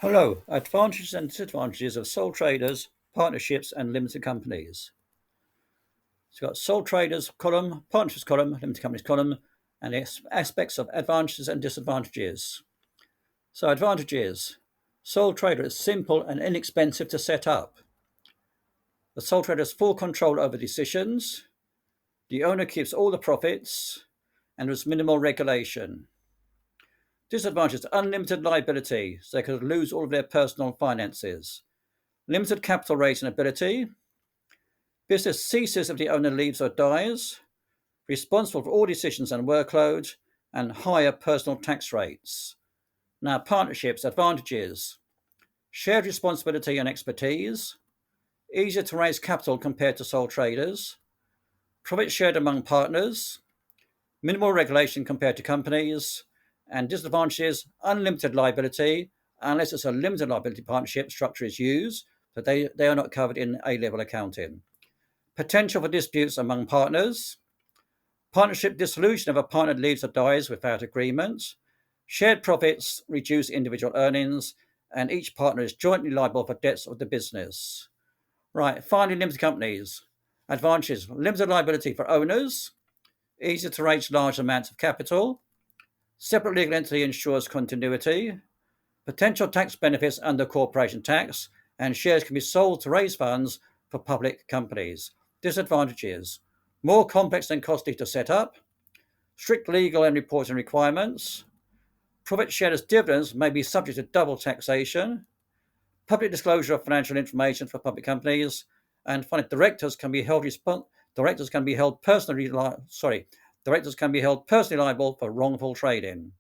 Hello, advantages and disadvantages of sole traders, partnerships, and limited companies. So we've got sole traders column, partnerships column, limited companies column, and the aspects of advantages and disadvantages. So advantages. Sole trader is simple and inexpensive to set up. The sole trader has full control over decisions. The owner keeps all the profits, and there's minimal regulation. Disadvantages: unlimited liability, so they could lose all of their personal finances. Limited capital raising ability. Business ceases if the owner leaves or dies. Responsible for all decisions and workload, and higher personal tax rates. Now, partnerships advantages: shared responsibility and expertise, easier to raise capital compared to sole traders, profit shared among partners, minimal regulation compared to companies, and disadvantages: unlimited liability, unless it's a limited liability partnership structure is used, but they are not covered in A-level accounting. Potential for disputes among partners, partnership dissolution if a partner leaves or dies without agreement, shared profits reduce individual earnings, and each partner is jointly liable for debts of the business. Right, finally, limited companies. Advantages: limited liability for owners, easier to raise large amounts of capital, separate legal entity ensures continuity, potential tax benefits under corporation tax, and shares can be sold to raise funds for public companies. Disadvantages: more complex and costly to set up, strict legal and reporting requirements, profit shared as dividends may be subject to double taxation, public disclosure of financial information for public companies, and finally, directors can be held personally liable for wrongful trading.